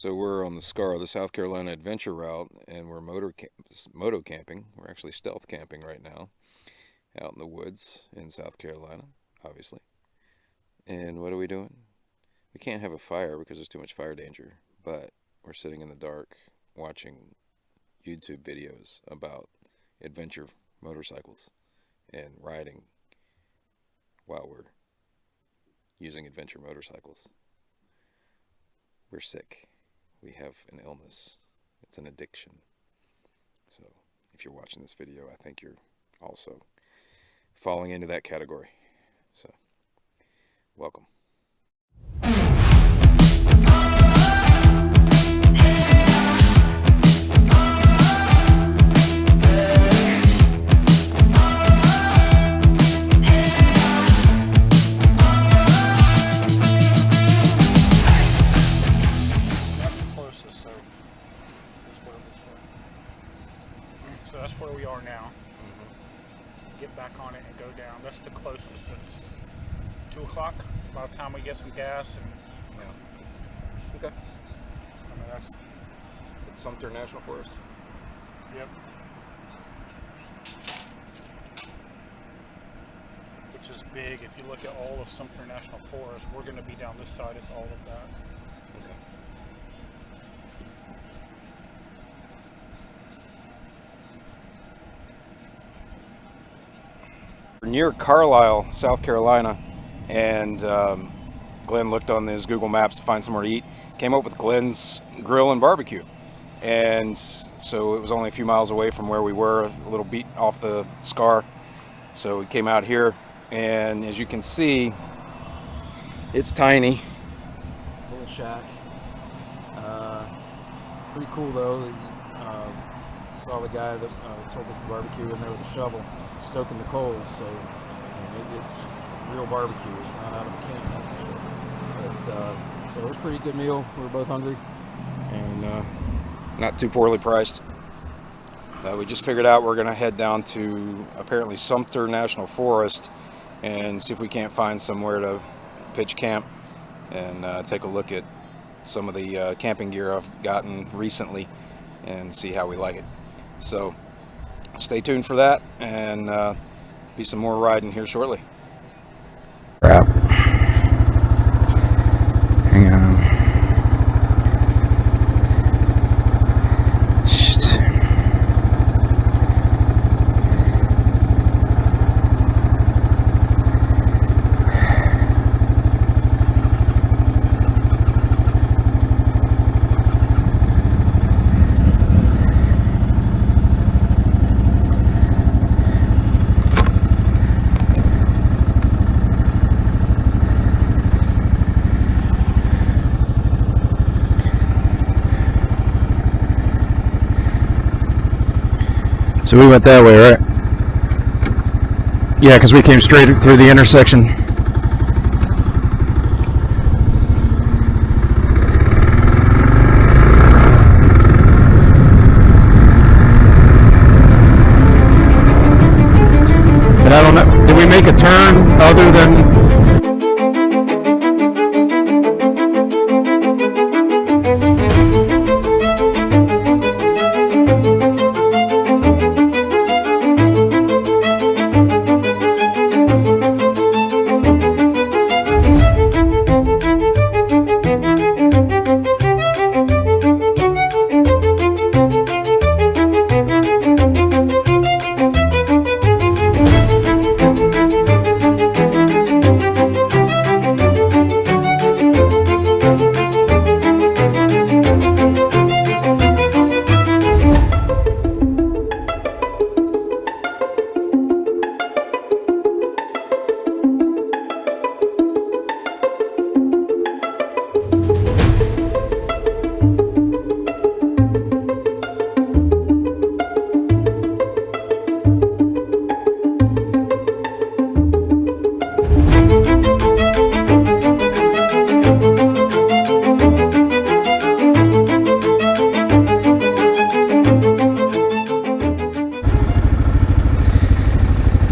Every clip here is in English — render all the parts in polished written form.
So we're on the SCAR, the South Carolina Adventure Route, and we're moto-camping. We're actually stealth camping right now, out in the woods in South Carolina, obviously. And what are we doing? We can't have a fire because there's too much fire danger, but we're sitting in the dark watching YouTube videos about adventure motorcycles and riding while we're using adventure motorcycles. We're sick. We have an illness. It's an addiction. So if you're watching this video, I think you're also falling into that category. So welcome. So that's where we are now. Get back on it and go down. That's the closest. It's 2 o'clock. By the time we get some gas and Okay. I mean that's It's Sumter National Forest. yep. Which is big. If you look at all of Sumter National Forest, we're going to be down this side. It's all of that. Okay. We're near Carlisle, South Carolina, and Glenn looked on his Google Maps to find somewhere to eat. Came up with Glenn's Grill and Barbecue, and so it was only a few miles away from where we were, a little beat off the SCAR. So we came out here, and as you can see, it's tiny. It's a little shack. Pretty cool though. Saw the guy that sold us the barbecue in there with a shovel, stoking the coals. So it's real barbecue. It's not out of a can, that's for sure. But so it was a pretty good meal. We were both hungry, And not too poorly priced. We just figured out we're going to head down to apparently Sumter National Forest and see if we can't find somewhere to pitch camp and take a look at some of the camping gear I've gotten recently and see how we like it. So stay tuned for that, and be some more riding here shortly. Crap. Hang on. Shit. So we went that way, right? Yeah, because we came straight through the intersection. And I don't know, did we make a turn other than...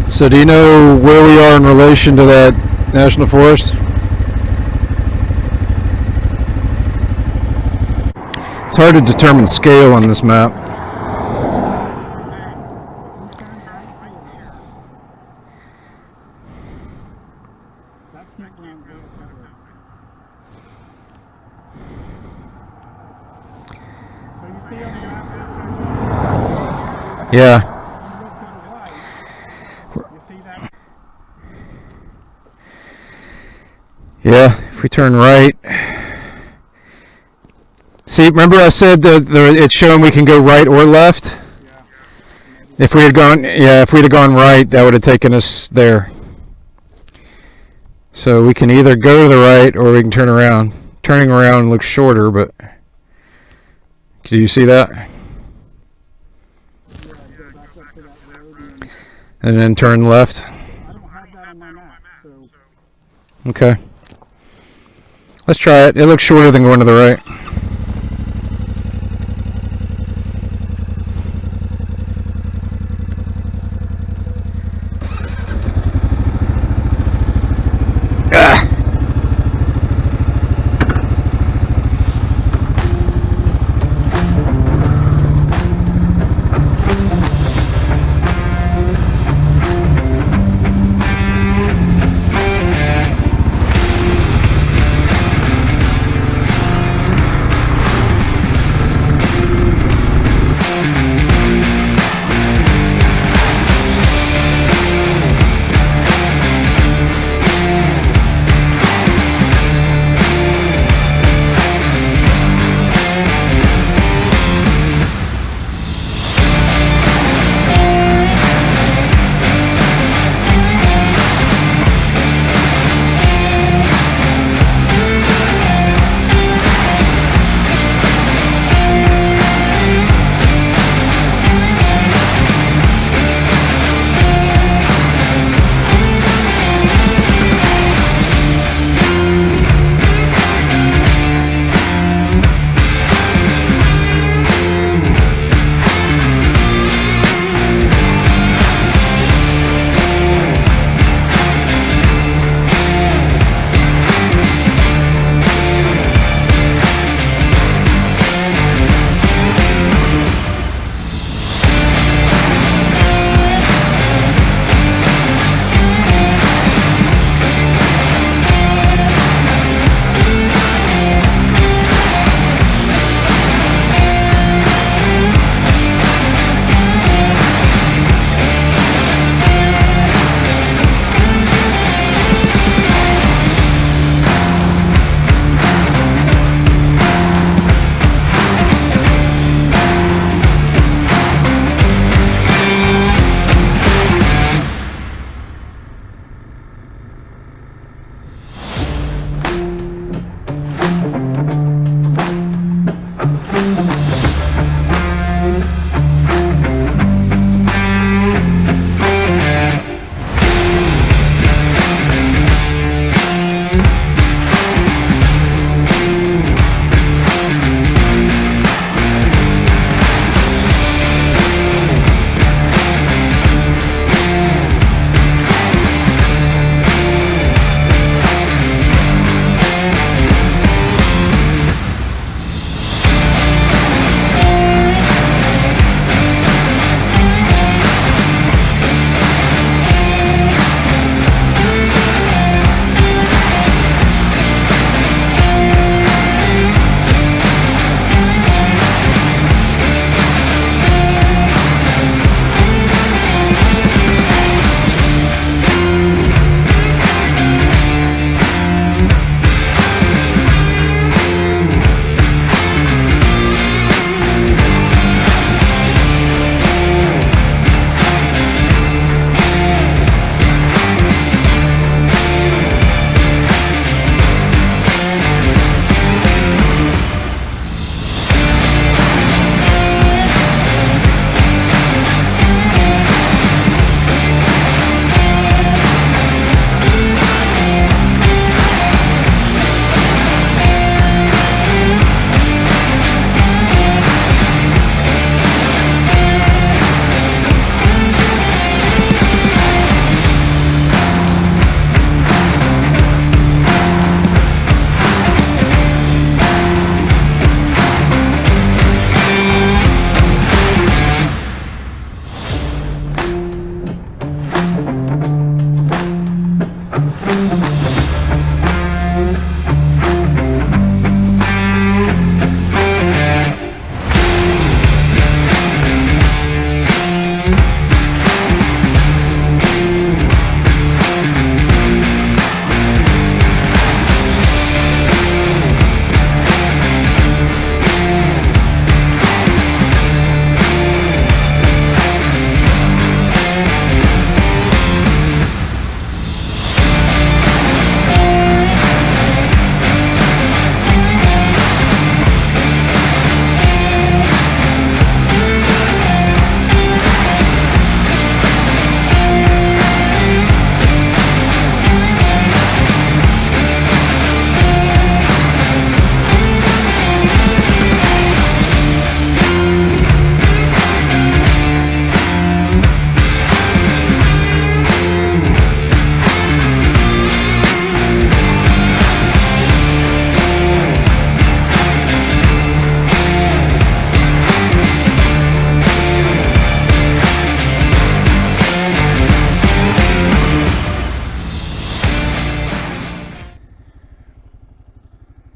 So do you know where we are in relation to that national forest? It's hard to determine scale on this map. Yeah. Yeah, if we turn right. See, remember I said that it's showing we can go right or left? If we had gone, yeah, if we'd have gone right, that would have taken us there. So we can either go to the right or we can turn around. Turning around looks shorter, but do you see that? And then turn left. Okay. Let's try it. It looks shorter than going to the right.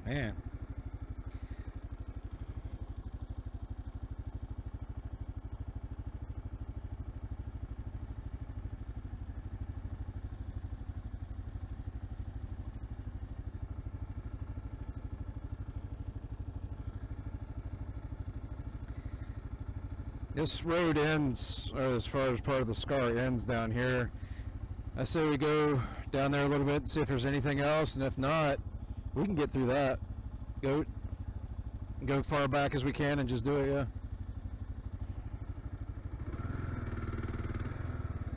Man. This road ends, or as far as part of the scar ends down here. I say we go down there a little bit and see if there's anything else, and if not, we can get through that. Go far back as we can and just do it,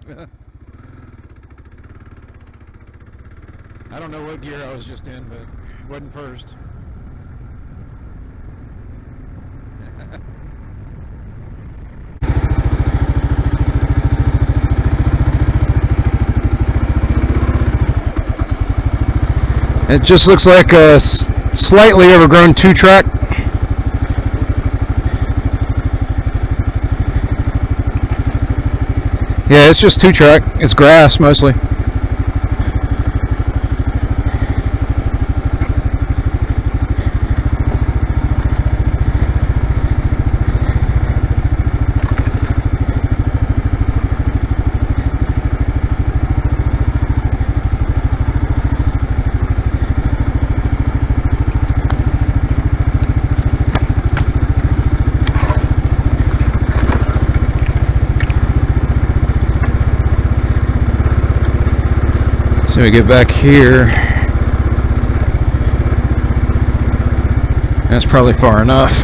yeah. I don't know what gear I was just in, but it wasn't first. It just looks like a slightly overgrown 2-track. Yeah, it's just 2-track. It's grass mostly. So we get back here. That's probably far enough.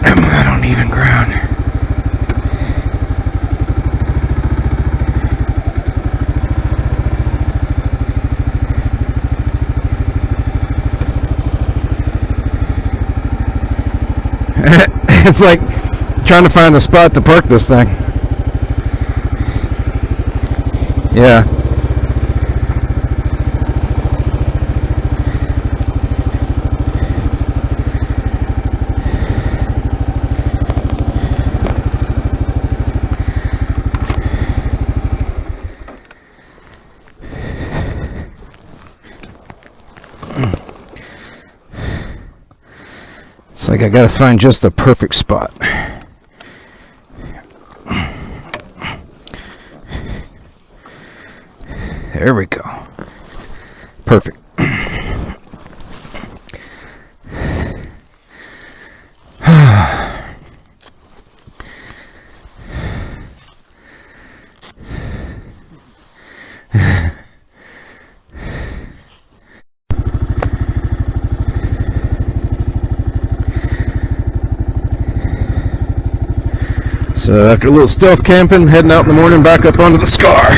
I'm not on even ground. It's like trying to find a spot to park this thing. Yeah. It's like I gotta find just the perfect spot. There we go. Perfect. So after a little stealth camping, heading out in the morning back up onto the scar.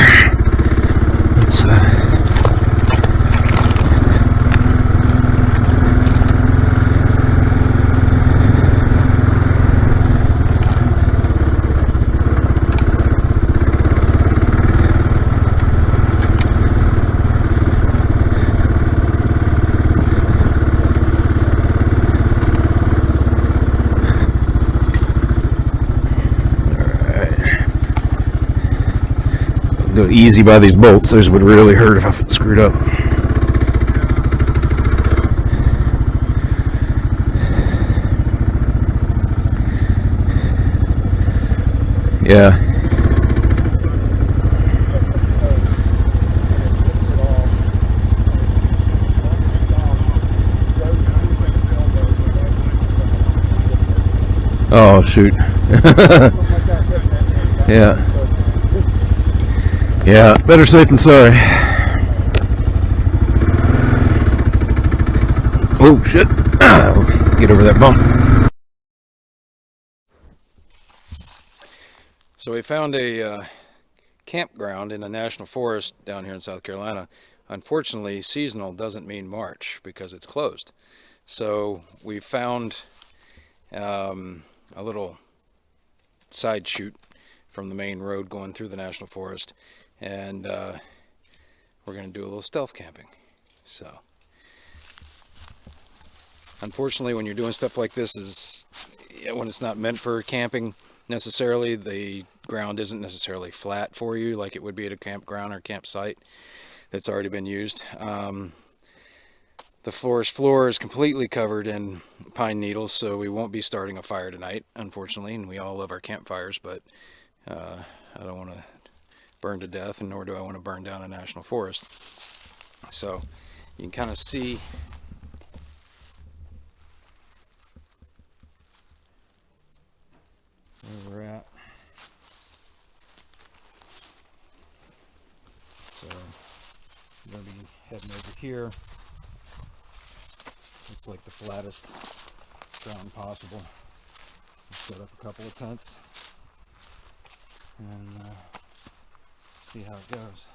Let's go easy by these bolts. Those would really hurt if I screwed up. Yeah. Oh, shoot. Yeah. Yeah, better safe than sorry. Oh, shit. Get over that bump. So we found a campground in a national forest down here in South Carolina. Unfortunately, seasonal doesn't mean March because it's closed. So we found a little side chute from the main road going through the national forest, and we're going to do a little stealth camping. So Unfortunately, when you're doing stuff like this, when it's not meant for camping necessarily, the ground isn't necessarily flat for you like it would be at a campground or campsite that's already been used. The forest floor is completely covered in pine needles, so we won't be starting a fire tonight, unfortunately, and we all love our campfires, but I don't want to burn to death, and nor do I want to burn down a national forest. So you can kind of see where we're at. So I'm going to be heading over here. Looks like the flattest ground possible. Set up a couple of tents and see how it goes.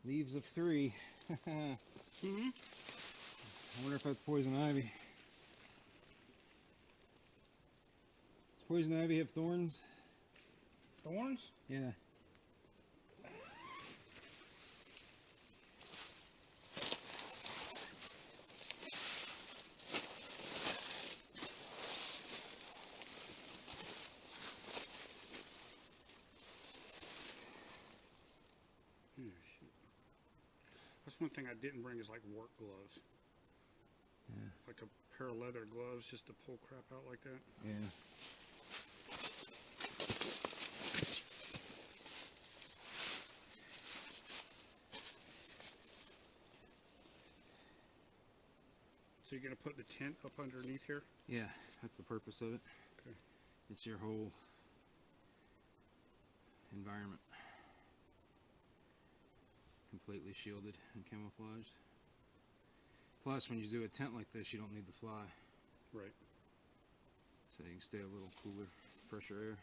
Leaves of 3. I wonder if that's poison ivy. Does poison ivy have thorns? Thorns? Yeah. That's one thing I didn't bring is like work gloves. Yeah. Like a pair of leather gloves just to pull crap out like that. Yeah. So you're gonna put the tent up underneath here? Yeah, that's the purpose of it. Okay. It's your whole environment. Completely shielded and camouflaged. Plus, when you do a tent like this, you don't need the fly. Right. So you can stay a little cooler, fresher air.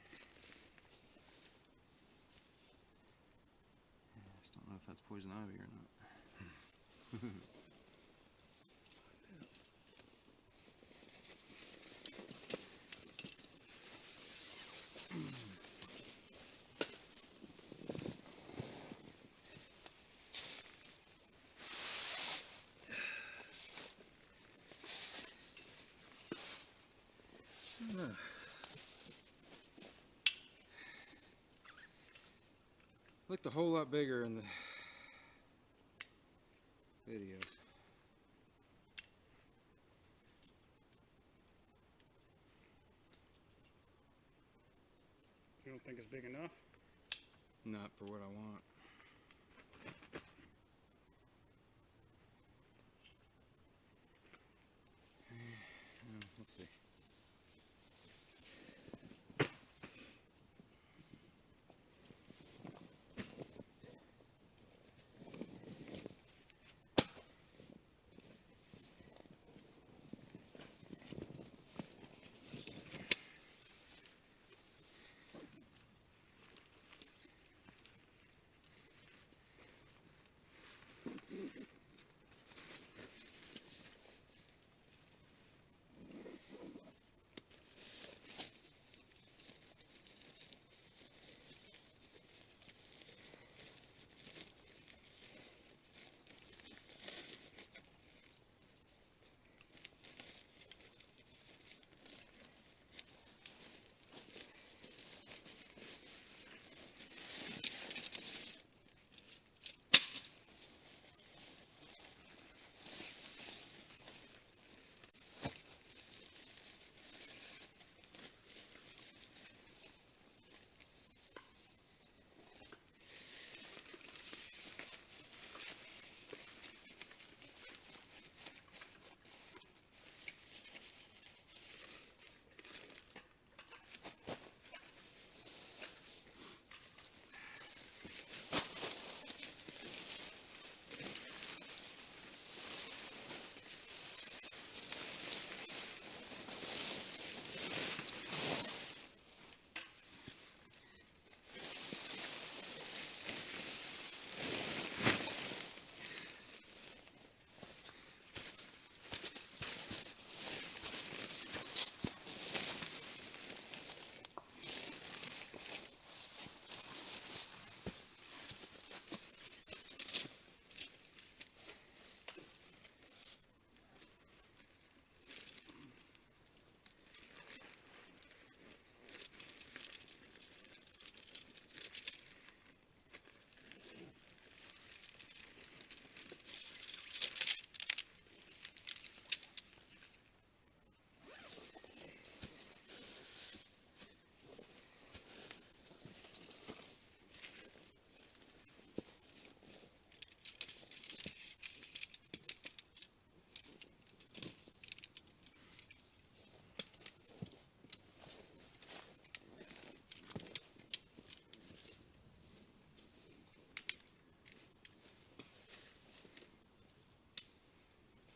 I just don't know if that's poison ivy or not. Looked a whole lot bigger in the videos. You don't think it's big enough? Not for what I want. Let's see.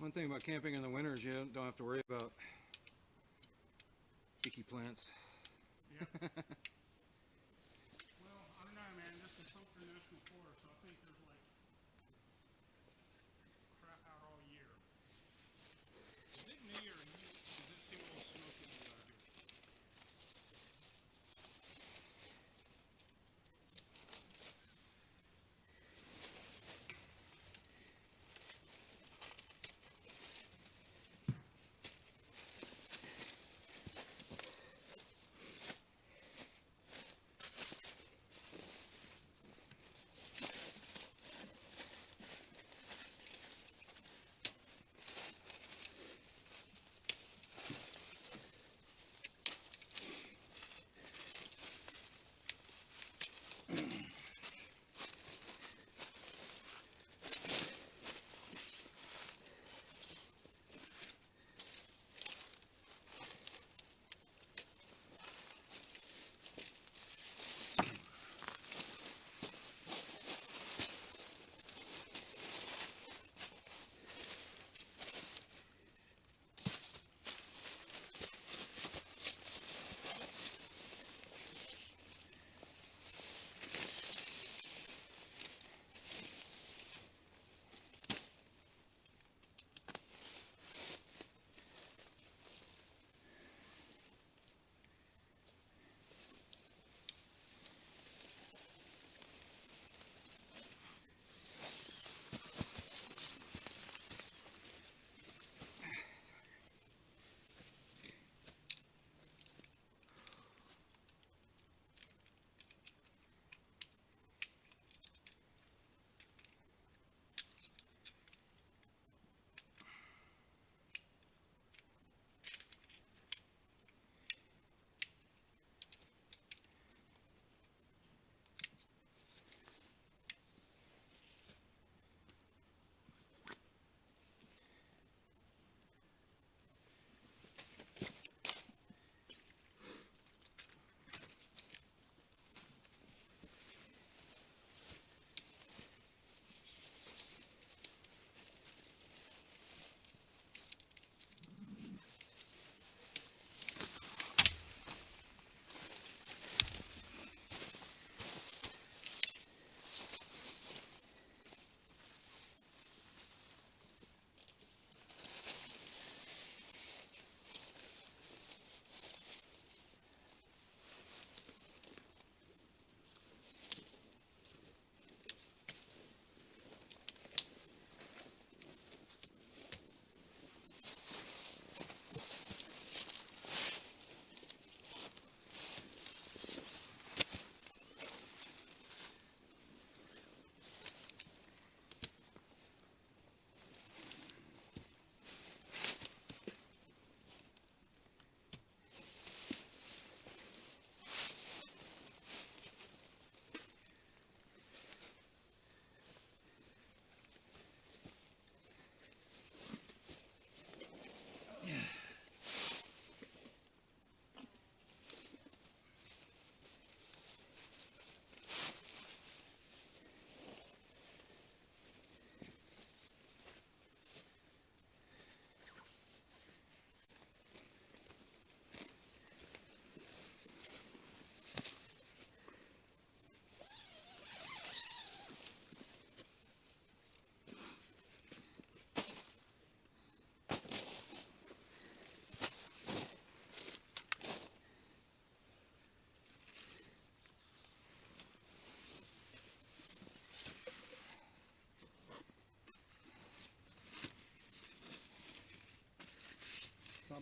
One thing about camping in the winter is you don't have to worry about icky plants. Yeah. Well, I don't know, man. This is Sumter National Forest, so I think there's like crap out all year. Is it me or you? Does it seem a little smoky to you out here?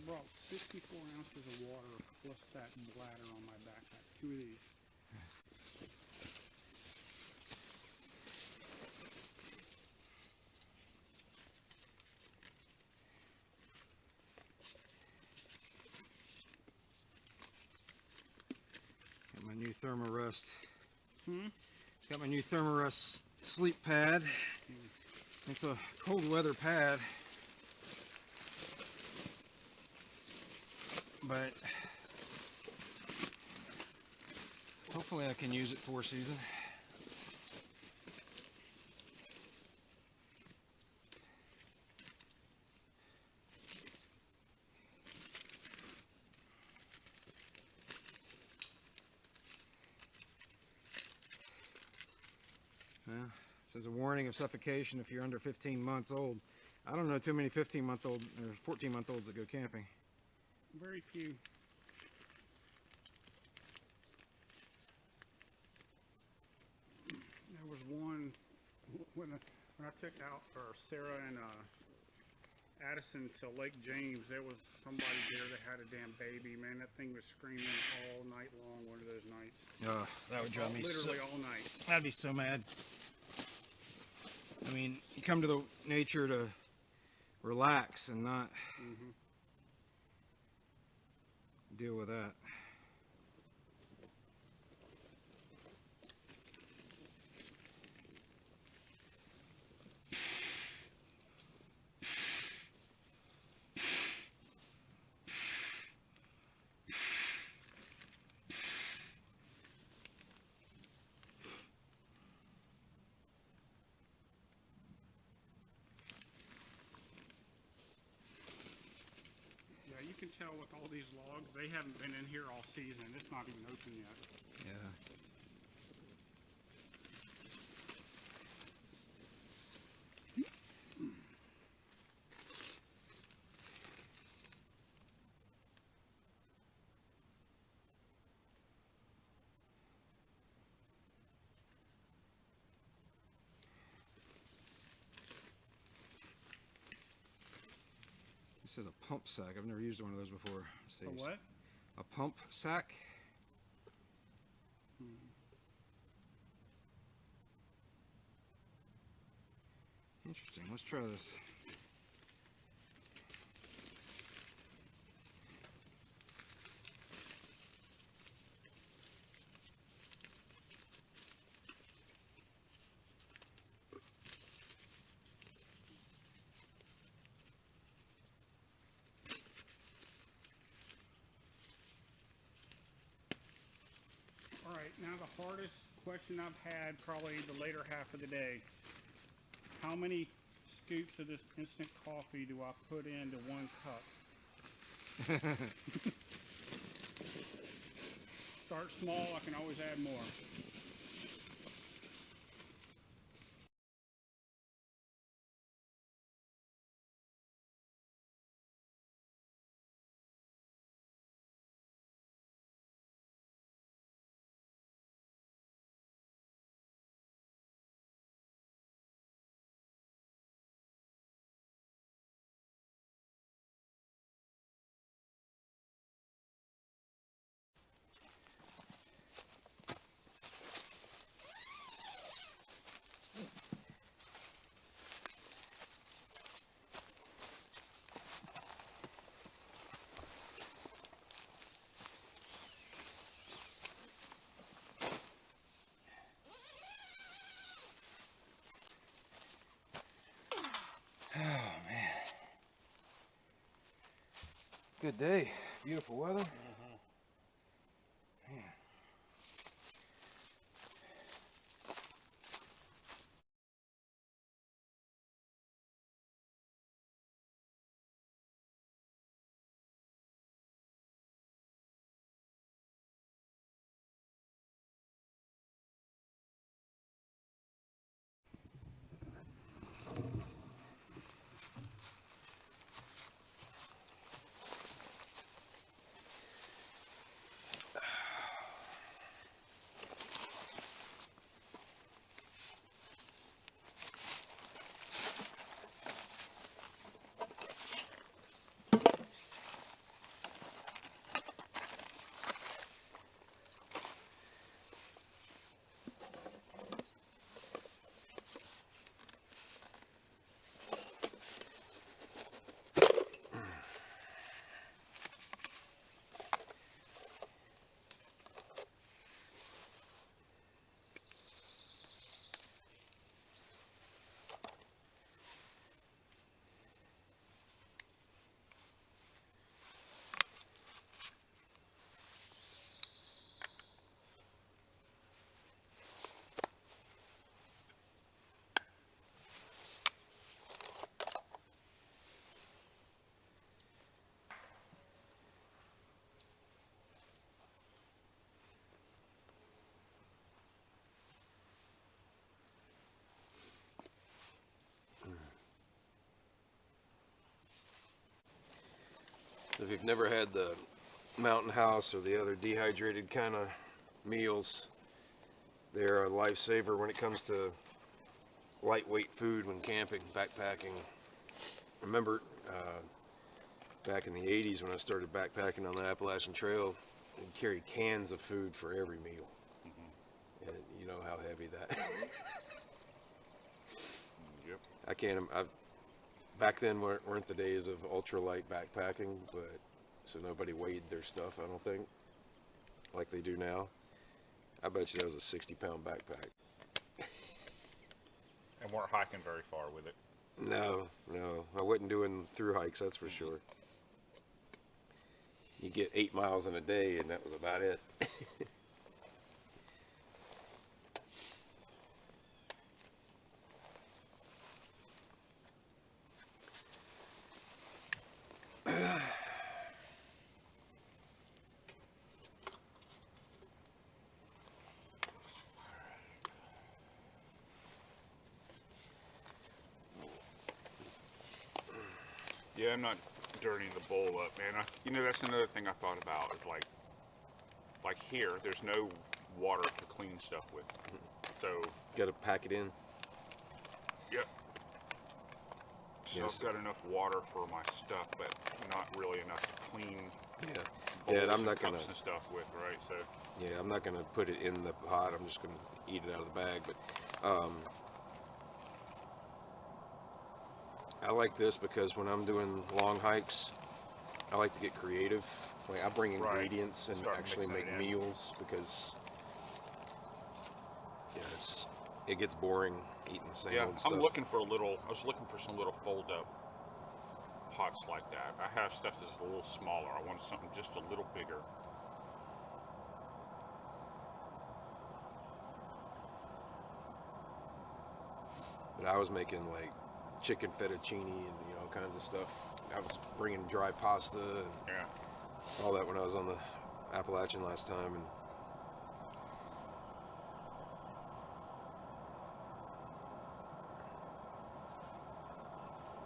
brought 64 ounces of water plus that bladder on my backpack. 2 of these. Got my new Thermarest. Got my new Thermarest sleep pad. It's a cold weather pad, but hopefully I can use it 4 season. Well, it says a warning of suffocation if you're under 15 months old. I don't know too many 15-month-old or 14-month-olds that go camping. Very few. There was one when I took out for Sarah and Addison to Lake James. There was somebody there that had a damn baby. Man, that thing was screaming all night long. One of those nights. That would drive me literally all night. I'd be so mad. I mean, you come to the nature to relax and not deal with that. Yeah, you can tell with all these logs, they haven't been in here all season. It's not even open yet. Yeah. This is a pump sack. I've never used one of those before. A what? A pump sack. Interesting. Let's try this. All right, now the hardest question I've had probably the later half of the day. How many scoops of this instant coffee do I put into 1 cup? Start small, I can always add more. Oh man. Good day. Beautiful weather. Man. So if you've never had the Mountain House or the other dehydrated kind of meals, they're a lifesaver when it comes to lightweight food when camping, backpacking. I remember back in the 80s when I started backpacking on the Appalachian Trail, we'd carry cans of food for every meal. And you know how heavy that. Yep. I can't. Back then weren't the days of ultralight backpacking, but so nobody weighed their stuff. I don't think like they do now. I bet you that was a 60-pound backpack. And weren't hiking very far with it. No, I wasn't doing through hikes. That's for sure. You get 8 miles in a day, and that was about it. Yeah, I'm not dirtying the bowl up, man. You know, that's another thing I thought about is like here, there's no water to clean stuff with. So, Got to pack it in. yep. So Yes. I've got enough water for my stuff, but not really enough to clean Yeah. bowls Yeah, I'm and not gonna. cups and stuff with, right? So, Yeah, I'm not gonna put it in the pot. I'm just gonna eat it out of the bag. But I like this because when I'm doing long hikes, I like to get creative. Like I bring Right. ingredients and Start actually mixing make it in. meals because it gets boring eating the same yeah, old stuff. I was looking for some little fold-up pots like that. I have stuff that's a little smaller. I wanted something just a little bigger. But I was making like chicken fettuccine and all kinds of stuff. I was bringing dry pasta and Yeah. all that when I was on the Appalachian last time, and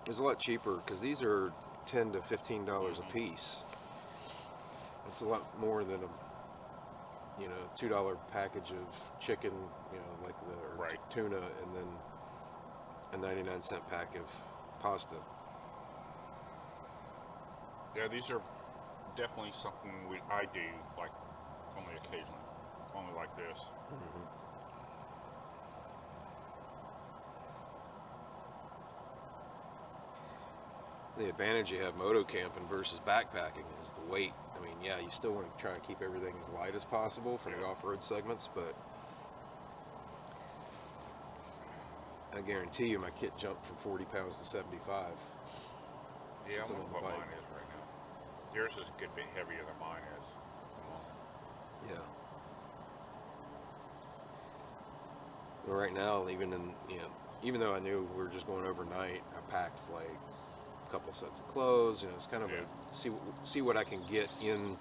it was a lot cheaper because these are $10 to $15 a piece. That's a lot more than a $2 package of chicken, like the Right. tuna, and then a 99-cent pack of pasta. Yeah, these are definitely something I do, like, only occasionally. Only like this. The advantage you have moto-camping versus backpacking is the weight. I mean, yeah, you still want to try to keep everything as light as possible for the off-road segments, but I guarantee you my kit jumped from 40 pounds to 75. Yeah, I Since I'm wonder on the what bike. mine is right now. Yours is a good bit heavier than mine is. Yeah. Well, right now, even though I knew we were just going overnight, I packed like a couple sets of clothes. It's kind of Yeah. a see what I can get in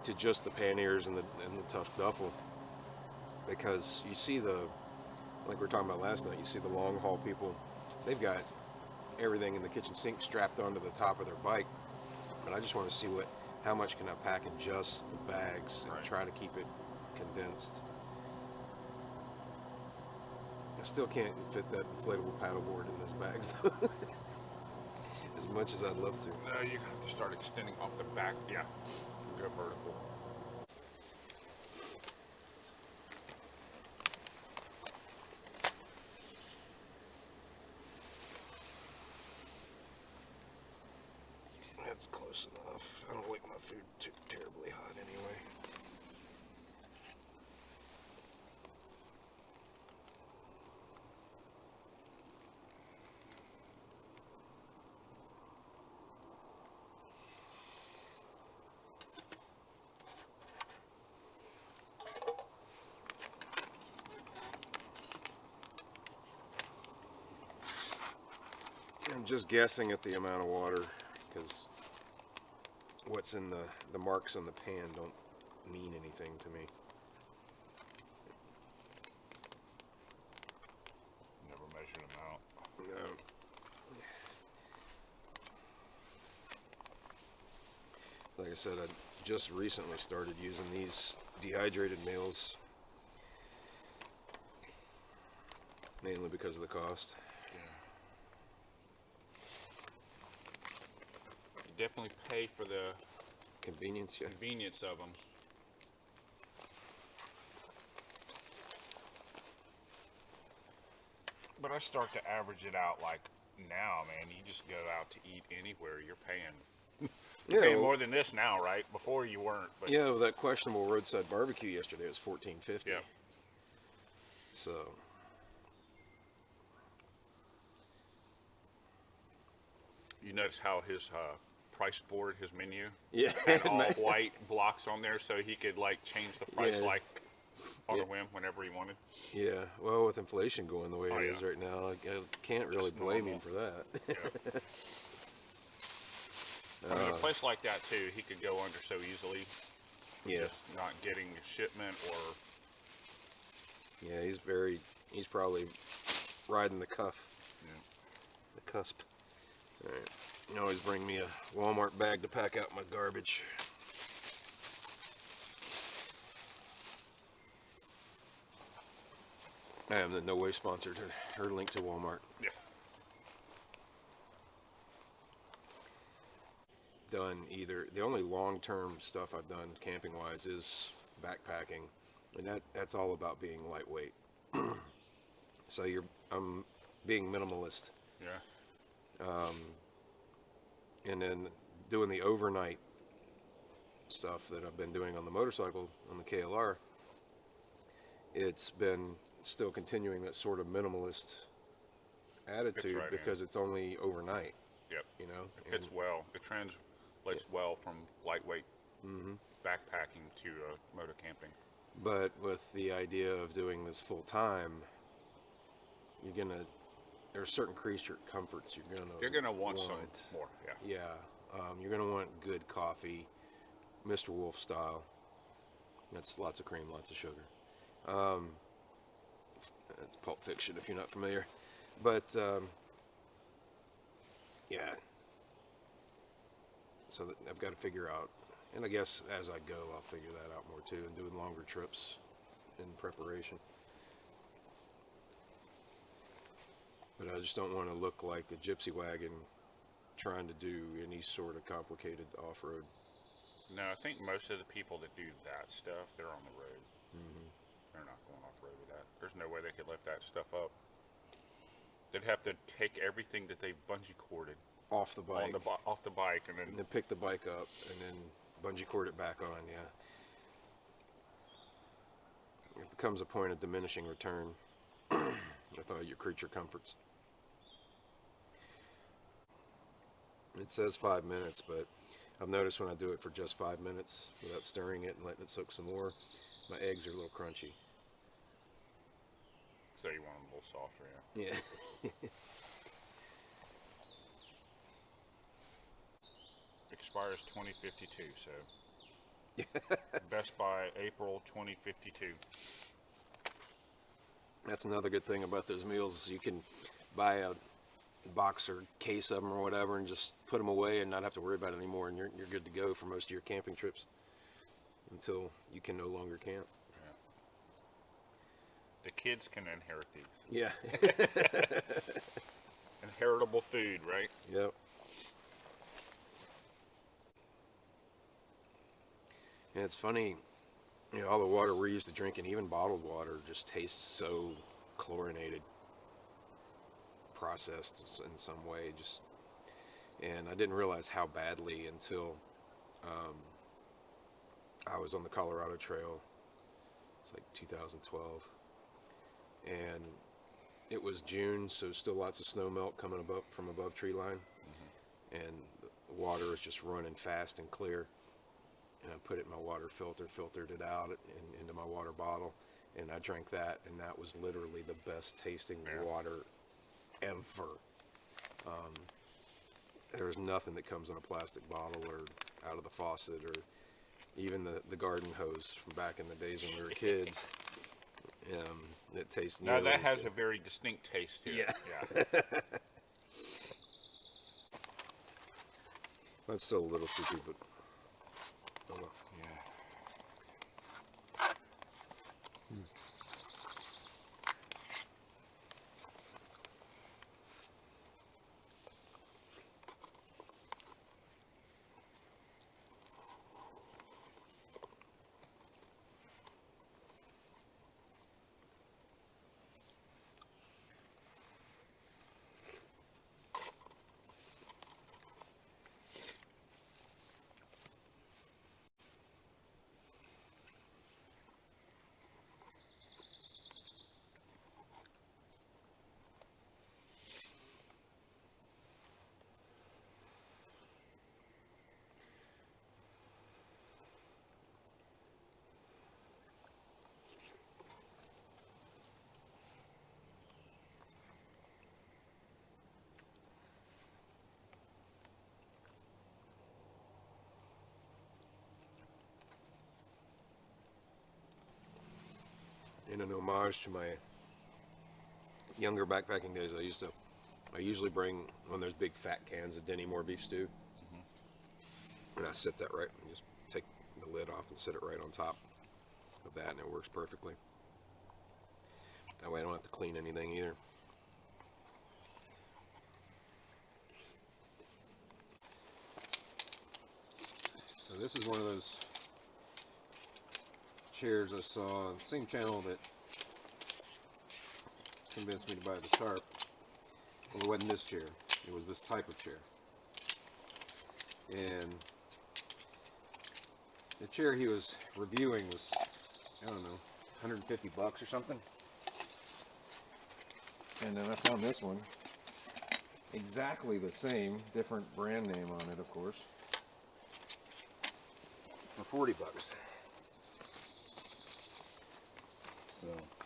to just the panniers and the tough duffel, because you see like we were talking about last night, you see the long haul people, they've got everything in the kitchen sink strapped onto the top of their bike, and I just want to see how much can I pack in just the bags and Right. try to keep it condensed. I still can't fit that inflatable paddleboard in those bags as much as I'd love to. You have to start extending off the back. Yeah, go vertical. That's close enough. I don't like my food too terribly hot anyway. I'm just guessing at the amount of water because what's in the marks on the pan don't mean anything to me. Never measured them out. No. like I said, I just recently started using these dehydrated meals, mainly because of the cost. You definitely pay for the Convenience, yeah. convenience of them. But I start to average it out like now, man. You just go out to eat anywhere, you're paying. You're paying well, more than this now, right? Before you weren't. But yeah, well, that questionable roadside barbecue yesterday was $14.50. yeah. So You notice how his price board, his menu, yeah, had all white blocks on there, so he could like change the price Yeah. like on Yeah. a whim whenever he wanted. yeah. Well, with inflation going the way Oh, it yeah. is right now, I can't really It's blame normal. him for that. Yeah. I mean, a place like that too, he could go under so easily, Yeah, just not getting a shipment or yeah. He's probably riding the cuff, yeah. the cusp. All right. You can always bring me a Walmart bag to pack out my garbage. I am in no way sponsored. Her link to Walmart. Yeah. Done either. The only long-term stuff I've done camping-wise is backpacking, and that's all about being lightweight. So I'm being minimalist, Yeah. and then doing the overnight stuff that I've been doing on the motorcycle on the KLR. It's been still continuing that sort of minimalist attitude right in. because it's only overnight. Yep. You know, It fits well. It translates well from lightweight backpacking to motor camping. But with the idea of doing this full time, there are certain creature comforts You're gonna want some more. Yeah. Yeah, you're gonna want good coffee, Mr. Wolf style. That's lots of cream, lots of sugar. It's Pulp Fiction if you're not familiar, but yeah. So I've got to figure out, and I guess as I go, I'll figure that out more too, and doing longer trips in preparation. But I just don't want to look like a gypsy wagon trying to do any sort of complicated off-road. No, I think most of the people that do that stuff, they're on the road. They're not going off-road with that. There's no way they could lift that stuff up. They'd have to take everything that they bungee corded Off the bike. off the bike and And then then pick the bike up and then bungee cord it back on, yeah. It becomes a point of diminishing return with all your creature comforts. It says 5 minutes, but I've noticed when I do it for just 5 minutes without stirring it and letting it soak some more, my eggs are a little crunchy. so you want them a little softer. Yeah. Yeah. Expires 2052, so Best Buy April 2052. That's another good thing about those meals. You can buy a box or case of them or whatever and just put them away and not have to worry about it anymore, and you're good to go for most of your camping trips until you can no longer camp. Yeah. The kids can inherit these. Yeah. Inheritable food, right? Yep. And it's funny, all the water we're used to drinking, even bottled water, just tastes so chlorinated, processed in some way. And I didn't realize how badly until I was on the Colorado Trail. It's like 2012, and it was June, so still lots of snow melt coming from above tree line, and the water is just running fast and clear. And I put it in my water filter, filtered it out into my water bottle, and I drank that, and that was literally the best tasting water ever. There's nothing that comes in a plastic bottle or out of the faucet, or even the garden hose from back in the days when we were kids. It tastes Now nearly that as has good. a very distinct taste to Yeah. it. Yeah. That's still a little soupy, but Oh, well, yeah. In an homage to my younger backpacking days, I usually bring one of those big fat cans of Denny Moore beef stew, and I sit that right, and just take the lid off and sit it right on top of that, and it works perfectly. That way I don't have to clean anything either. So this is one of those chairs I saw on the same channel that convinced me to buy the tarp. Well, it wasn't this chair, it was this type of chair. And the chair he was reviewing was, I don't know, 150 bucks or something. And then I found this one, exactly the same, different brand name on it, of course, for 40 bucks.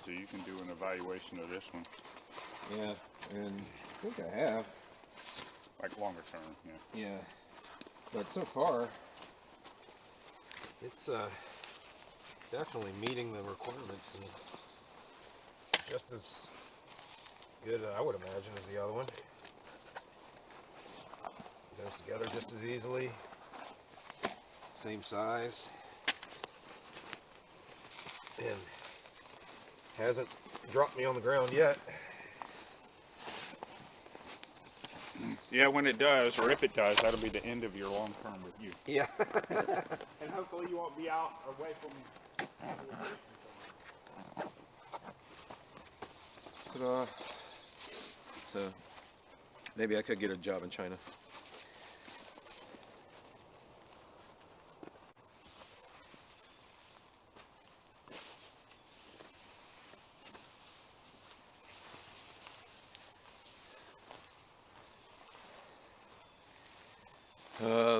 So you can do an evaluation of this one, Yeah, and I think I have. like longer term, yeah. Yeah, but so far, it's definitely meeting the requirements and just as good, I would imagine, as the other one. Goes together just as easily. Same size. And hasn't dropped me on the ground yet. Yeah, when it does, or if it does, that'll be the end of your long-term review. Yeah. And hopefully you won't be out away from. Ta-da. So maybe I could get a job in China.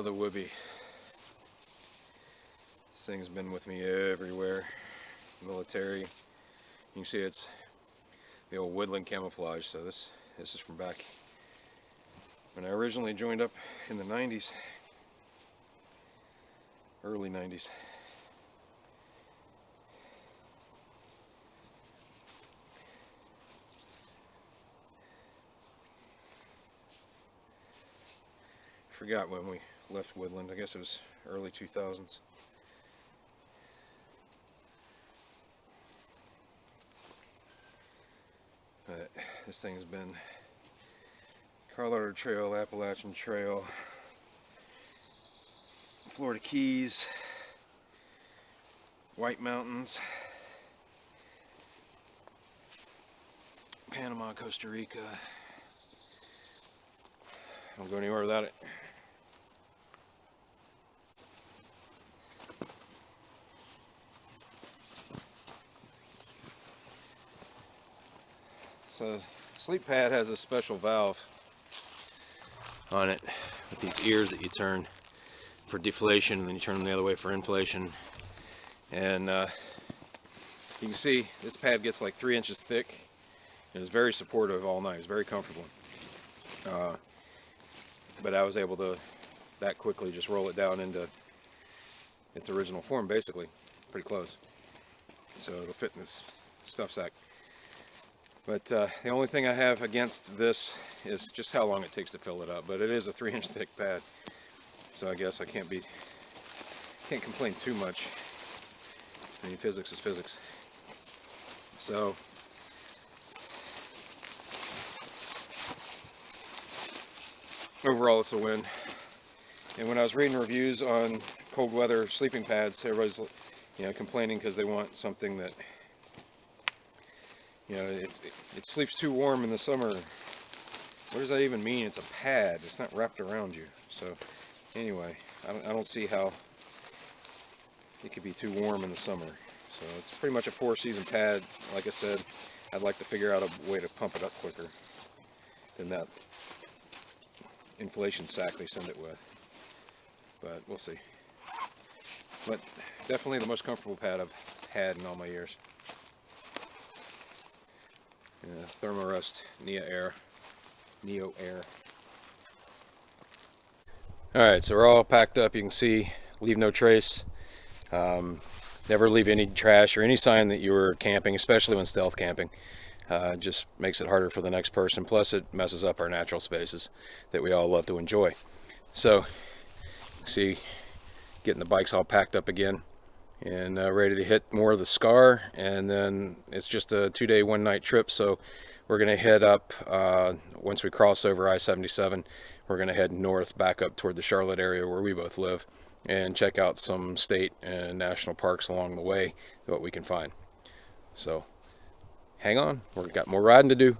The Whoopee. This thing's been with me everywhere. Military. You can see it's the old woodland camouflage. So this is from back when I originally joined up in the 90s. Early 90s. Forgot when we left Woodland. I guess it was early 2000s. But this thing's been Colorado Trail, Appalachian Trail, Florida Keys, White Mountains, Panama, Costa Rica. I don't go anywhere without it. So sleep pad has a special valve on it with these ears that you turn for deflation, and then you turn them the other way for inflation. And you can see this pad gets like 3 inches thick. It was very supportive all night. It was very comfortable. But I was able to that quickly just roll it down into its original form, basically, pretty close. So it'll fit in this stuff sack. But the only thing I have against this is just how long it takes to fill it up. But it is a 3-inch thick pad, so I guess I can't be can't complain too much. I mean, physics is physics. So overall, it's a win. And when I was reading reviews on cold weather sleeping pads, everybody's, you know, complaining because they want something that, you know, it sleeps too warm in the summer. What does that even mean? It's a pad. It's not wrapped around you. So anyway, I don't see how it could be too warm in the summer. So it's pretty much a 4-season pad. Like I said, I'd like to figure out a way to pump it up quicker than that inflation sack they send it with. But we'll see. But definitely the most comfortable pad I've had in all my years. Yeah, Thermarest Neo Air. Alright, so we're all packed up. You can see, leave no trace. Never leave any trash or any sign that you were camping, especially when stealth camping. Just makes it harder for the next person. Plus it messes up our natural spaces that we all love to enjoy. So, see, getting the bikes all packed up again and ready to hit more of the Scar. And then it's just a 2-day 1-night trip, so we're going to head up, once we cross over I-77, we're going to head north back up toward the Charlotte area where we both live and check out some state and national parks along the way, what we can find. So hang on, we've got more riding to do.